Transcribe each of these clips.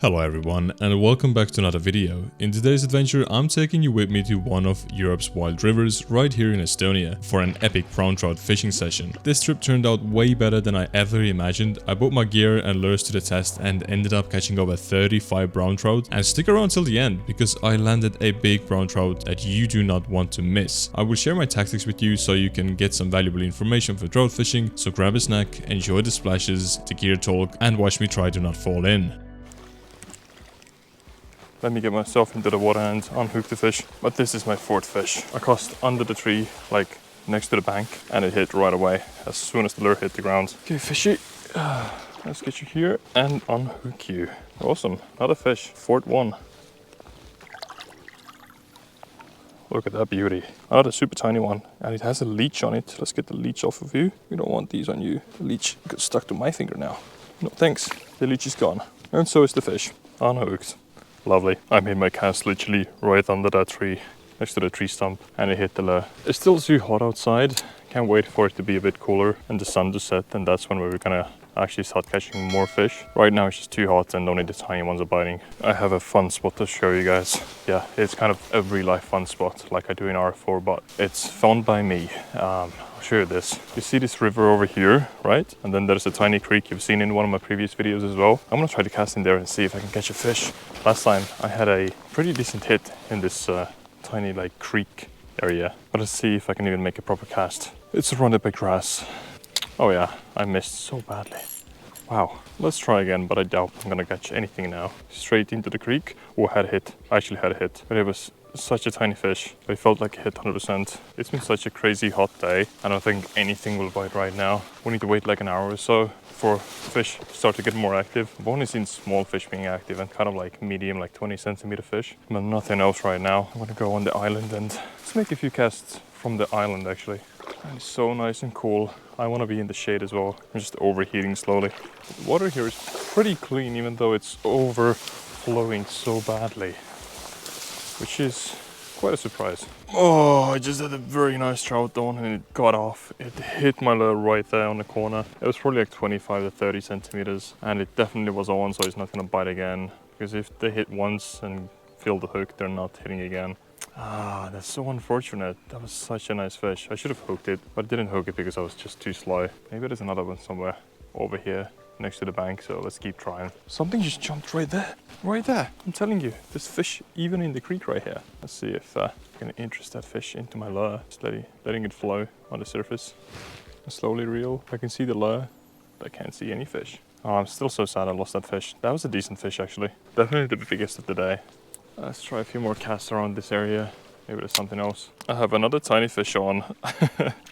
Hello everyone and welcome back to another video. In today's adventure I'm taking you with me to one of Europe's wild rivers right here in Estonia for an epic brown trout fishing session. This trip turned out way better than I ever imagined. I brought my gear and lures to the test and ended up catching over 35 brown trout. And stick around till the end because I landed a big brown trout that you do not want to miss. I will share my tactics with you so you can get some valuable information for trout fishing, so grab a snack, enjoy the splashes, the gear talk and watch me try to not fall in. Let me get myself into the water and unhook the fish. But this is my fourth fish. I cast under the tree, like next to the bank, and it hit right away as soon as the lure hit the ground. Okay, fishy. Let's get you here and unhook you. Awesome, another fish, fourth one. Look at that beauty. Another super tiny one, and it has a leech on it. Let's get the leech off of you. We don't want these on you. The leech got stuck to my finger now. No thanks, the leech is gone. And so is the fish, unhooked. Lovely. I made my cast literally right under that tree, next to the tree stump, and it hit the lure. It's still too hot outside. Can't wait for it to be a bit cooler and the sun to set, and that's when we're gonna actually start catching more fish. Right now it's just too hot and only the tiny ones are biting. I have a fun spot to show you guys. Yeah, it's kind of a real life fun spot like I do in R4, but it's found by me. I'll show you this. You see this river over here, right? And then there's a tiny creek you've seen in one of my previous videos as well. I'm gonna try to cast in there and see if I can catch a fish. Last time I had a pretty decent hit in this tiny like creek area, but let's see if I can even make a proper cast. It's surrounded by grass. Oh yeah, I missed so badly. Wow, let's try again, but I doubt I'm gonna catch anything now. Straight into the creek. Oh, had a hit. I actually had a hit, but it was such a tiny fish. But it felt like it hit 100%. It's been such a crazy hot day. I don't think anything will bite right now. We need to wait like an hour or so for fish to start to get more active. I've only seen small fish being active and kind of like medium, like 20 centimeter fish, but nothing else right now. I'm gonna go on the island and let's make a few casts from the island actually. And it's so nice and cool. I want to be in the shade as well. I'm just overheating slowly. The water here is pretty clean even though it's overflowing so badly, which is quite a surprise. Oh, I just had a very nice trout on and it got off. It hit my lure right there on the corner. It was probably like 25 to 30 centimeters and it definitely was on, so it's not going to bite again. Because if they hit once and feel the hook, they're not hitting again. Ah, that's so unfortunate. That was such a nice fish. I should have hooked it, but I didn't hook it because I was just too slow. Maybe there's another one somewhere over here next to the bank, so let's keep trying. Something just jumped right there. Right there. I'm telling you, there's fish even in the creek right here. Let's see if I can interest that fish into my lure. Just letting it flow on the surface. I slowly reel. I can see the lure, but I can't see any fish. Oh, I'm still so sad I lost that fish. That was a decent fish actually. Definitely the biggest of the day. Let's try a few more casts around this area. Maybe there's something else. I have another tiny fish on.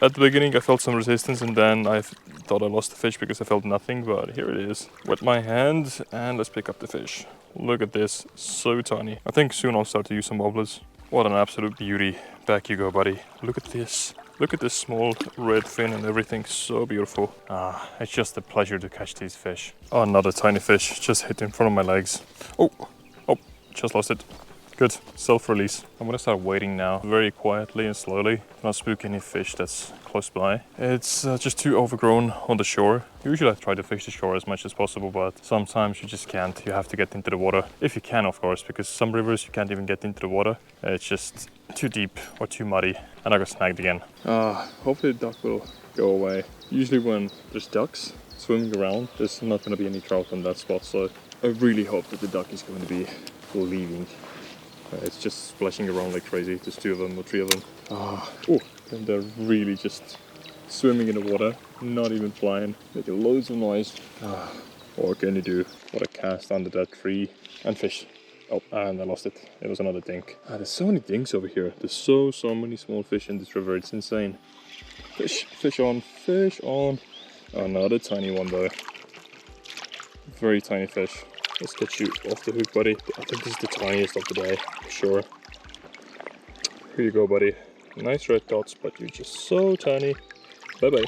At the beginning I felt some resistance and then I thought I lost the fish because I felt nothing, but here it is. Wet my hand and let's pick up the fish. Look at this, so tiny. I think soon I'll start to use some wobblers. What an absolute beauty. Back you go, buddy. Look at this. Look at this small red fin and everything, so beautiful. Ah, it's just a pleasure to catch these fish. Oh, another tiny fish just hit in front of my legs. Oh, just lost it. Good, self-release. I'm gonna start waiting now, very quietly and slowly. Not spook any fish that's close by. It's just too overgrown on the shore. Usually I try to fish the shore as much as possible, but sometimes you just can't. You have to get into the water. If you can, of course, because some rivers you can't even get into the water. It's just too deep or too muddy. And I got snagged again. Hopefully the duck will go away. Usually when there's ducks swimming around, there's not gonna be any trout on that spot, so I really hope that the duck is going to be leaving. It's just splashing around like crazy. There's 2 of them or 3 of them. Oh, and they're really just swimming in the water, not even flying, making loads of noise. What can you do? What a cast under that tree and fish. Oh, and I lost it. It was another dink. There's so many dinks over here. There's so many small fish in this river. It's insane. Fish on, fish on. Another tiny one though. Very tiny fish. Let's get you off the hook, buddy. I think this is the tiniest of the day, for sure. Here you go, buddy. Nice red dots, but you're just so tiny. Bye-bye.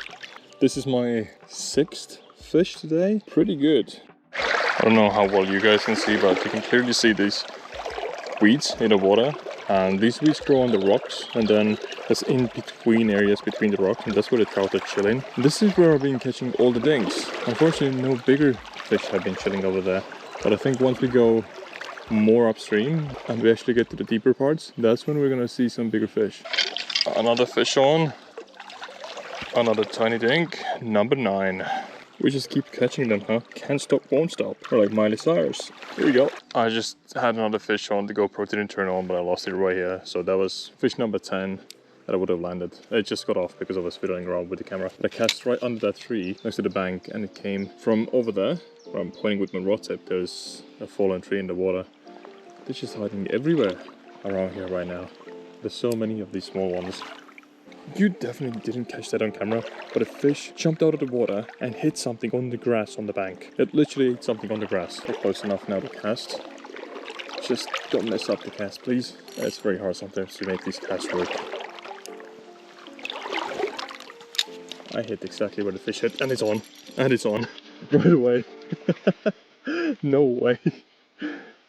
This is my 6th fish today. Pretty good. I don't know how well you guys can see, but you can clearly see these weeds in the water. And these weeds grow on the rocks, and then there's in between areas between the rocks, and that's where the trout are chilling. This is where I've been catching all the dinks. Unfortunately, no bigger fish have been chilling over there. But I think once we go more upstream and we actually get to the deeper parts, that's when we're gonna see some bigger fish. Another fish on. Another tiny dink. Number 9. We just keep catching them, huh? Can't stop, won't stop. Or like Miley Cyrus. Here we go. I just had another fish on. The GoPro didn't turn on, but I lost it right here. So that was fish number 10 that I would have landed. It just got off because I was fiddling around with the camera. But I cast right under that tree next to the bank, and it came from over there, where I'm pointing with my rod tip. There's a fallen tree in the water. They're just hiding everywhere around here right now. There's so many of these small ones. You definitely didn't catch that on camera, but a fish jumped out of the water and hit something on the grass on the bank. It literally hit something on the grass. We're close enough now to cast. Just don't mess up the cast, please. It's very hard sometimes to make these casts work. I hit exactly where the fish hit, and it's on. And it's on. Right away. No way.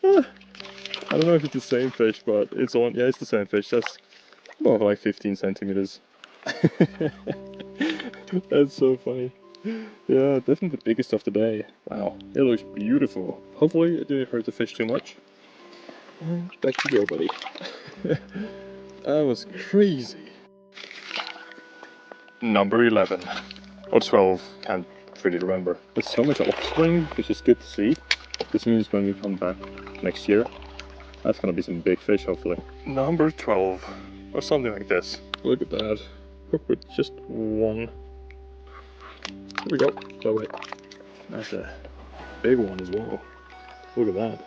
I don't know if it's the same fish, but it's on. Yeah, it's the same fish. That's about like 15 centimeters. That's so funny. Yeah, definitely the biggest of the day. Wow, it looks beautiful. Hopefully it didn't hurt the fish too much. And back you go, buddy. That was crazy. Number 11 or 12, can't really remember. There's so much offspring, which is good to see. This means when we come back next year, that's gonna be some big fish, hopefully. Number 12 or something like this. Look at that. Hook with just one. Here we go. Oh wait, that's a big one as well. Look at that.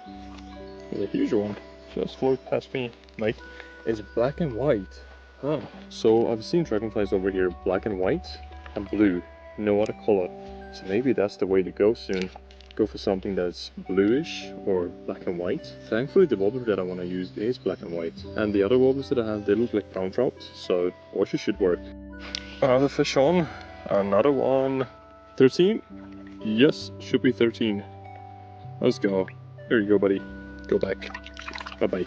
There's a huge one. Just floated past me. Mate, it's black and white. Huh. So I've seen dragonflies over here, black and white and blue. No other color. So maybe that's the way to go soon. Go for something that's bluish or black and white. Thankfully the wobbler that I want to use is black and white. And the other wobblers that I have, they look like brown trout. So Orchard should work. Another fish on. Another one. 13? Yes, should be 13. Let's go. Here you go, buddy. Go back. Bye-bye.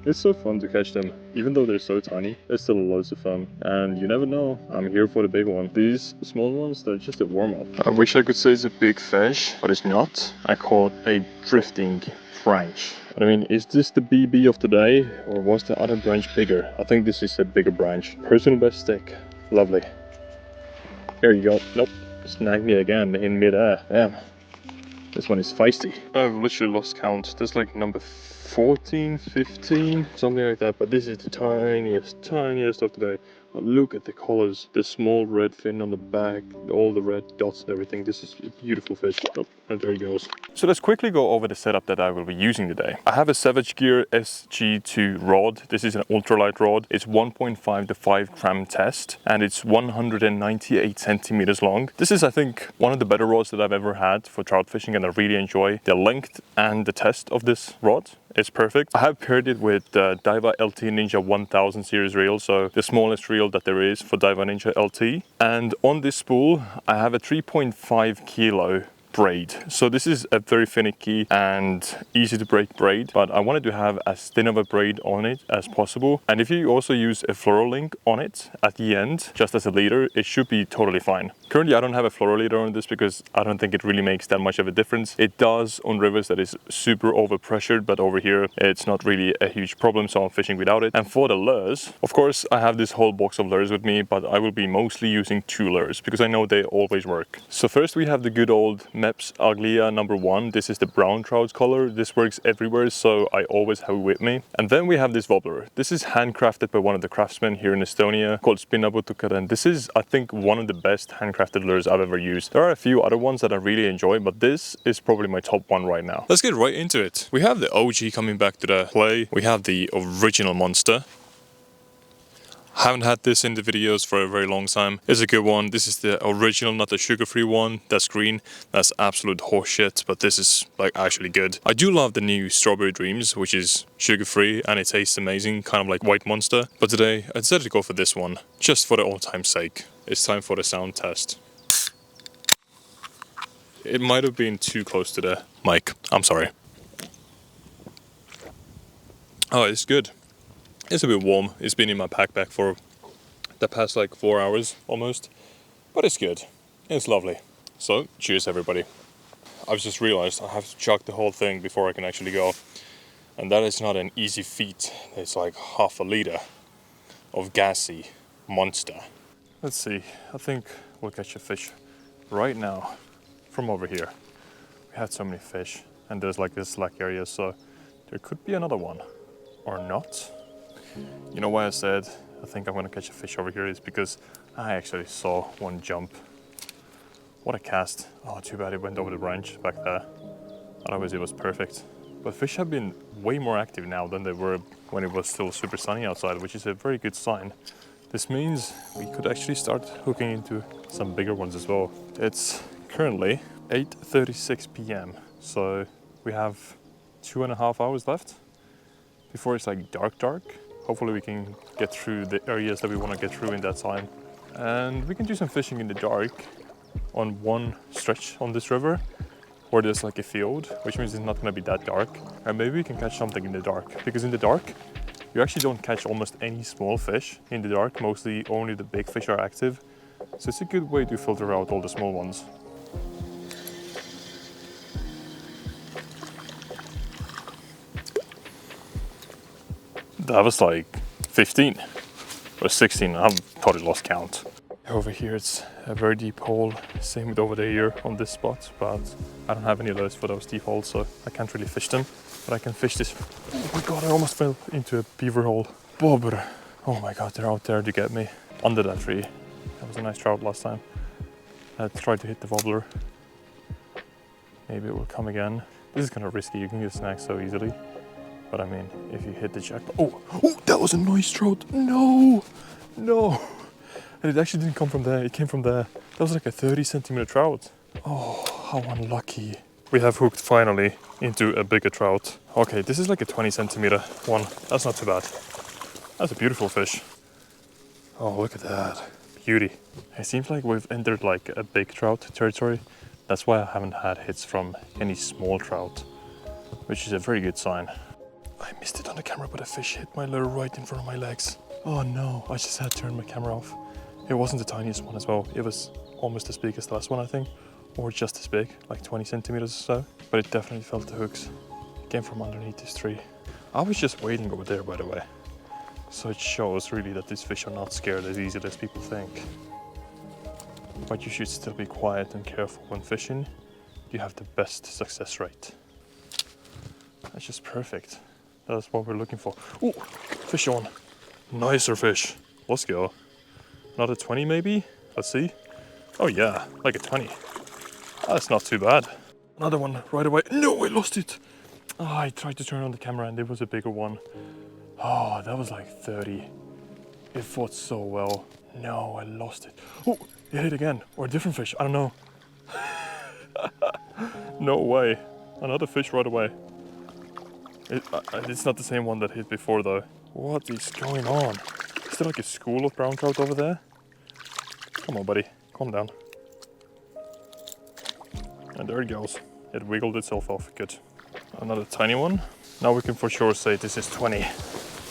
It's so fun to catch them. Even though they're so tiny, it's still loads of fun. And you never know, I'm here for the big one. These small ones, they're just a warm-up. I wish I could say it's a big fish, but it's not. I caught a drifting branch. I mean, is this the BB of the day, or was the other branch bigger? I think this is a bigger branch. Personal best stick. Lovely. Here you go. Nope. Snagged me again in mid-air. Damn. This one is feisty. I've literally lost count. There's like number 14, 15, something like that. But this is the tiniest of the day. But look at the colors. The small red fin on the back, all the red dots and everything. This is a beautiful fish. Oh, and there he goes. So let's quickly go over the setup that I will be using today. I have a Savage Gear SG2 rod. This is an ultralight rod. It's 1.5 to 5 gram test, and it's 198 centimeters long. This is, I think, one of the better rods that I've ever had for trout fishing, and I really enjoy the length and the test of this rod. It's perfect. I have paired it with Daiwa LT Ninja 1000 series reel, so the smallest reel that there is for Daiwa Ninja LT. And on this spool, I have a 3.5 kilo braid. So this is a very finicky and easy to break braid, but I wanted to have as thin of a braid on it as possible. And if you also use a fluoro link on it at the end, just as a leader, it should be totally fine. Currently I don't have a fluoro leader on this because I don't think it really makes that much of a difference. It does on rivers that is super overpressured, but over here it's not really a huge problem, so I'm fishing without it. And for the lures, of course I have this whole box of lures with me, but I will be mostly using 2 lures because I know they always work. So first we have the good old Meps Aglia number 1. This is the brown trout color. This works everywhere, so I always have it with me. And then we have this wobbler. This is handcrafted by one of the craftsmen here in Estonia called Spinnabutukar, and this is, I think, one of the best handcrafted lures I've ever used. There are a few other ones that I really enjoy, but this is probably my top one right now. Let's get right into it. We have the OG coming back to the play. We have the original monster. Haven't had this in the videos for a very long time. It's a good one. This is the original, not the sugar-free one. That's green. That's absolute horseshit, but this is like actually good. I do love the new Strawberry Dreams, which is sugar-free and it tastes amazing, kind of like White Monster. But today I decided to go for this one, just for the old time's sake. It's time for the sound test. It might have been too close to the mic. I'm sorry. Oh, it's good. It's a bit warm. It's been in my backpack for the past like 4 hours almost, but it's good. It's lovely. So cheers everybody. I've just realized I have to chug the whole thing before I can actually go. And that is not an easy feat. It's like half a liter of gassy monster. Let's see, I think we'll catch a fish right now from over here. We had so many fish and there's like this slack area, so there could be another one or not. You know why I said I think I'm gonna catch a fish over here is because I actually saw one jump. What a cast. Oh, too bad it went over the branch back there. Otherwise it was perfect. But fish have been way more active now than they were when it was still super sunny outside, which is a very good sign. This means we could actually start hooking into some bigger ones as well. It's currently 8:36 p.m. So we have 2.5 hours left before it's like dark. Hopefully we can get through the areas that we want to get through in that time. And we can do some fishing in the dark on one stretch on this river where there's like a field, which means it's not going to be that dark. And maybe we can catch something in the dark, because in the dark you actually don't catch almost any small fish in the dark. Mostly only the big fish are active. So it's a good way to filter out all the small ones. That was like 15 or 16, I've totally lost count. Over here it's a very deep hole, same with over there on this spot, but I don't have any of those for those deep holes, so I can't really fish them. But I can fish this. Oh my god, I almost fell into a beaver hole. Bobber. Oh my god, they're out there to get me. Under that tree. That was a nice trout last time. I tried to hit the wobbler. Maybe it will come again. This is kind of risky, you can get snagged so easily. But I mean, if you hit the jackpot. Oh, that was a nice trout. No. And it actually didn't come from there, it came from there. That was like a 30-centimeter trout. Oh, how unlucky. We have hooked finally into a bigger trout. Okay, this is like a 20-centimeter one. That's not too bad. That's a beautiful fish. Oh, look at that. Beauty. It seems like we've entered like a big trout territory. That's why I haven't had hits from any small trout, which is a very good sign. I missed it on the camera, but a fish hit my lure right in front of my legs. Oh no, I just had to turn my camera off. It wasn't the tiniest one as well. It was almost as big as the last one, I think. Or just as big, like 20 centimeters or so. But it definitely felt the hooks. It came from underneath this tree. I was just waiting over there, by the way. So it shows really that these fish are not scared as easily as people think. But you should still be quiet and careful when fishing. You have the best success rate. That's just perfect. That's what we're looking for. Ooh, fish on. Nicer fish. Let's go. Another 20 maybe? Let's see. Oh yeah, like a 20. That's not too bad. Another one right away. No, I lost it. Oh, I tried to turn on the camera and it was a bigger one. Oh, that was like 30. It fought so well. No, I lost it. Oh, it hit again. Or a different fish. I don't know. No way. Another fish right away. It's not the same one that hit before though. What is going on? Is there like a school of brown trout over there? Come on, buddy. Calm down. And there it goes. It wiggled itself off. Good. Another tiny one. Now we can for sure say this is 20.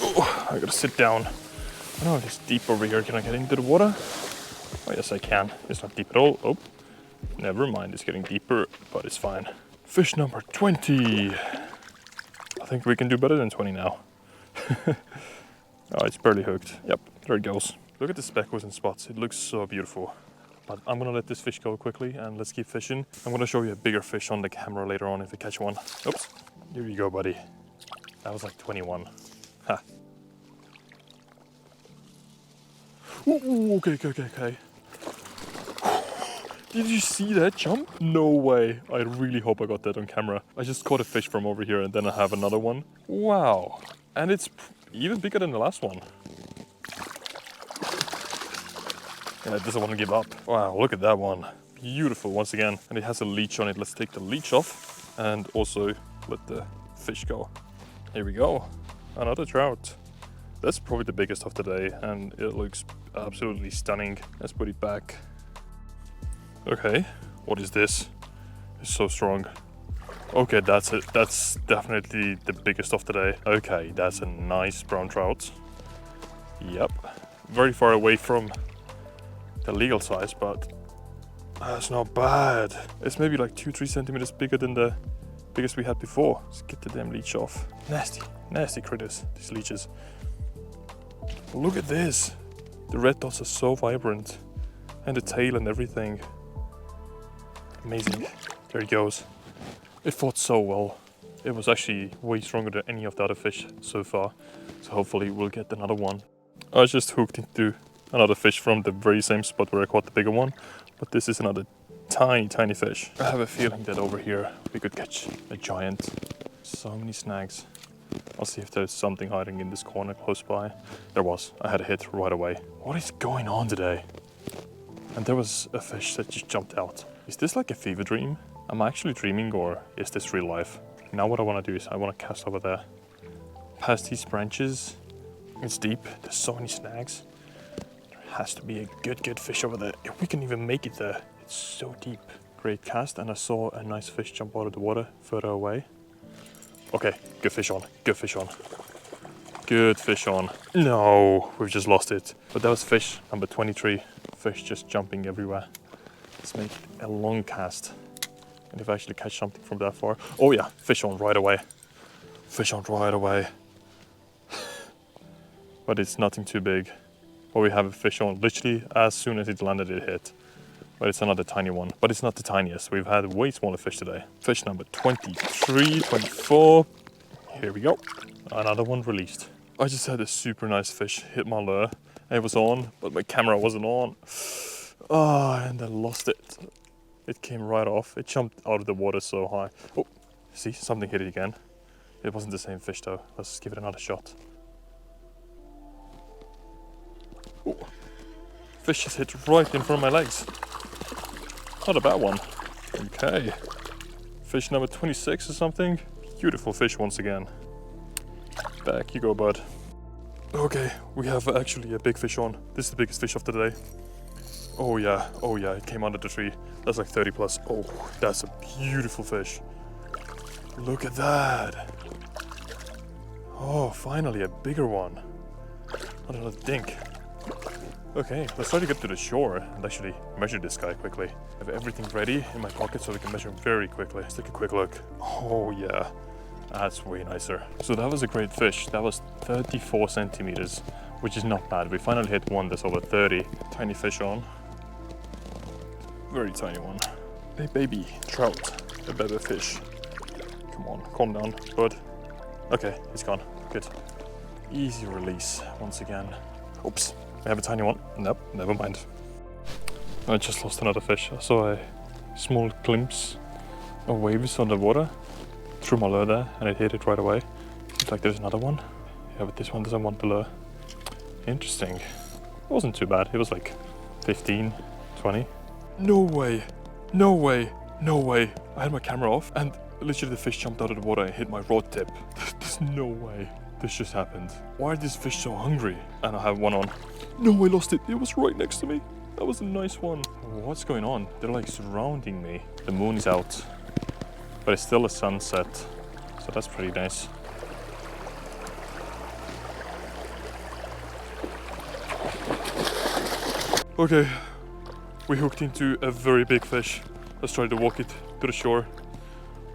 Oh, I gotta sit down. I don't know if it's deep over here. Can I get into the water? Oh, yes, I can. It's not deep at all. Oh, never mind. It's getting deeper, but it's fine. Fish number 20. I think we can do better than 20 now. Oh, it's barely hooked. Yep, there it goes. Look at the speckles and spots. It looks so beautiful. But I'm gonna let this fish go quickly and let's keep fishing. I'm gonna show you a bigger fish on the camera later on if we catch one. Oops. Here you go, buddy. That was like 21. Ha. Ooh, okay. Did you see that jump? No way. I really hope I got that on camera. I just caught a fish from over here and then I have another one. Wow. And it's even bigger than the last one. And it doesn't want to give up. Wow, look at that one. Beautiful once again. And it has a leech on it. Let's take the leech off and also let the fish go. Here we go. Another trout. That's probably the biggest of the day and it looks absolutely stunning. Let's put it back. Okay, what is this? It's so strong. Okay, that's it. That's definitely the biggest of the day. Okay, that's a nice brown trout. Yep, very far away from the legal size, but That's not bad. It's maybe like 2-3 centimeters bigger than the biggest we had before. Let's get the damn leech off. Nasty, nasty critters, these leeches. Look at this. The red dots are so vibrant. And the tail and everything. Amazing. There he goes. It fought so well. It was actually way stronger than any of the other fish so far. So hopefully we'll get another one. I just hooked into another fish from the very same spot where I caught the bigger one. But this is another tiny, tiny fish. I have a feeling that over here we could catch a giant. So many snags. I'll see if there's something hiding in this corner close by. There was. I had a hit right away. What is going on today? And there was a fish that just jumped out. Is this like a fever dream? Am I actually dreaming or is this real life? Now what I want to do is I want to cast over there. Past these branches. It's deep. There's so many snags. There has to be a good fish over there. If we can even make it there. It's so deep. Great cast, and I saw a nice fish jump out of the water further away. Okay, good fish on. Good fish on. Good fish on. No, we've just lost it. But that was fish number 23. Fish just jumping everywhere. Let's make a long cast. And if I actually catch something from that far. Oh yeah, fish on right away. Fish on right away. But it's nothing too big. But we have a fish on literally as soon as it landed, it hit. But it's another tiny one. But it's not the tiniest. We've had way smaller fish today. Fish number 23, 24. Here we go. Another one released. I just had a super nice fish hit my lure. It was on, but my camera wasn't on. Oh, and I lost it. It came right off. It jumped out of the water so high. Oh, see, something hit it again. It wasn't the same fish though. Let's give it another shot. Oh, fish just hit right in front of my legs. Not a bad one. Okay. Fish number 26 or something. Beautiful fish once again. Back you go, bud. Okay, we have actually a big fish on. This is the biggest fish of the day. Oh yeah, it came under the tree. That's like 30 plus. Oh, that's a beautiful fish. Look at that. Oh, finally a bigger one. Not another dink. Okay, let's try to get to the shore and actually measure this guy quickly. I have everything ready in my pocket so we can measure him very quickly. Let's take a quick look. Oh yeah, that's way nicer. So that was a great fish. That was 34 centimeters, which is not bad. We finally hit one that's over 30. Tiny fish on. Very tiny one. A baby trout, a baby fish. Come on, calm down, bud. Okay, he's gone. Good. Easy release once again. Oops. I have a tiny one. Nope, never mind. I just lost another fish. I saw a small glimpse of waves on the water. Threw my lure there and it hit it right away. Looks like there's another one. Yeah, but this one doesn't want the lure. Interesting. It wasn't too bad. It was like 15, 20. No way. No way. No way. I had my camera off and literally the fish jumped out of the water and hit my rod tip. There's no way. This just happened. Why are these fish so hungry? And I have one on. No, I lost it. It was right next to me. That was a nice one. What's going on? They're like surrounding me. The moon is out, but it's still a sunset. So that's pretty nice. Okay, we hooked into a very big fish. Let's try to walk it to the shore.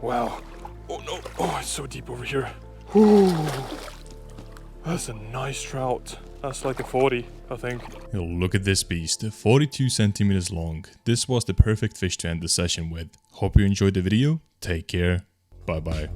Wow. Oh no. Oh, it's so deep over here. Ooh. That's a nice trout. That's like a 40, I think. Yo, look at this beast, 42 centimeters long. This was the perfect fish to end the session with. Hope you enjoyed the video. Take care. Bye bye.